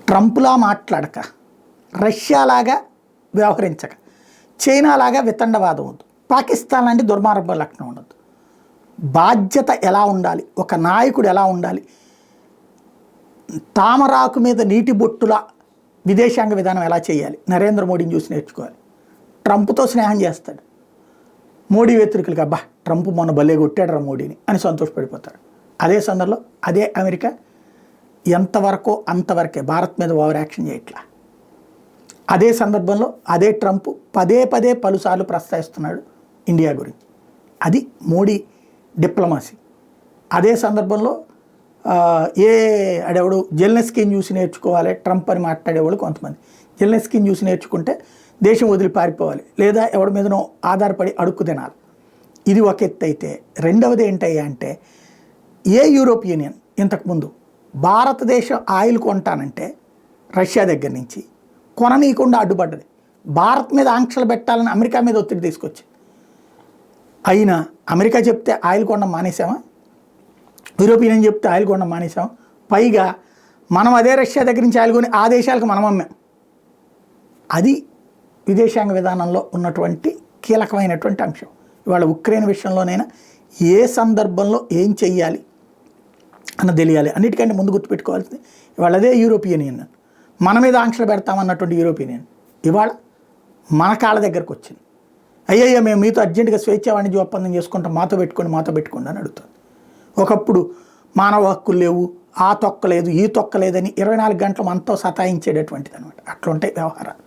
ట్రంప్లా మాట్లాడక, రష్యాలాగా వ్యవహరించక, చైనాలాగా వితండవాదం వద్దు, పాకిస్తాన్ లాంటి దుర్మార్గ లక్షణం ఉండదు. బాధ్యత ఎలా ఉండాలి, ఒక నాయకుడు ఎలా ఉండాలి, తామరాకు మీద నీటి బొట్టుల విదేశాంగ విధానం ఎలా చేయాలి, నరేంద్ర మోడీని చూసి నేర్చుకోవాలి. ట్రంప్తో స్నేహం చేస్తాడు, మోడీ వ్యతిరేకులకి అబ్బా ట్రంప్ మొన్న భలే కొట్టాడు మోడీని అని సంతోషపడిపోతారు. అదే సందర్భంలో అదే అమెరికా ఎంతవరకో అంతవరకే భారత్ మీద ఓవర్ యాక్షన్ చేయట్లా. అదే సందర్భంలో అదే ట్రంప్ పదే పదే పలుసార్లు ప్రస్తావిస్తున్నాడు ఇండియా గురించి. అది మోడీ డిప్లొమసీ. అదే సందర్భంలో అడెవడు జెలెన్స్కీని చూసి నేర్చుకోవాలి ట్రంప్ అని మాట్లాడేవాళ్ళు కొంతమంది. జెలెన్స్కీని చూసి నేర్చుకుంటే దేశం వదిలి పారిపోవాలి, లేదా ఎవడి మీదనో ఆధారపడి అడుక్కు తినాలి. ఇది ఒక ఎత్తు అయితే, రెండవది ఏంటయ్యా అంటే యూరోపియన్ యూనియన్ ఇంతకుముందు భారతదేశం ఆయిల్ కొంటానంటే రష్యా దగ్గర నుంచి కొననీయకుండా అడ్డుపడ్డది. భారత్ మీద ఆంక్షలు పెట్టాలని అమెరికా మీద ఒత్తిడి తీసుకొచ్చి, అయినా అమెరికా చెప్తే ఆయిల్ కొనడం మానేసామా, యూరోపియన్ యూనియన్ చెప్తే ఆయిల్ కొనడం మానేసాం. పైగా మనం అదే రష్యా దగ్గర నుంచి ఆయిల్ కొని ఆ దేశాలకు మనం అమ్మాం. అది విదేశాంగ విధానంలో ఉన్నటువంటి కీలకమైనటువంటి అంశం. ఇవాళ ఉక్రెయిన్ విషయంలోనైనా ఏ సందర్భంలో ఏం చెయ్యాలి అన్న తెలియాలి. అన్నిటికంటే ముందు గుర్తుపెట్టుకోవాల్సింది ఇవాళ అదే యూరోపియన్ యూనియన్ మన మీద ఆంక్షలు పెడతామన్నటువంటి యూరోపియన్ యూనియన్ ఇవాళ మన కాళ్ళ దగ్గరకు వచ్చింది. అయ్యయ్యో మేము మీతో అర్జెంటుగా స్వేచ్ఛ వాణిజ్య ఒప్పందం చేసుకుంటాం, మాతో పెట్టుకోండి అని అడుగుతుంది. ఒకప్పుడు మానవ హక్కులు లేవు, ఆ తొక్క లేదు ఈ తొక్క లేదని 24 గంటలు మనతో సతాయించేటటువంటిది అనమాట. అట్లుంటాయి వ్యవహారాలు.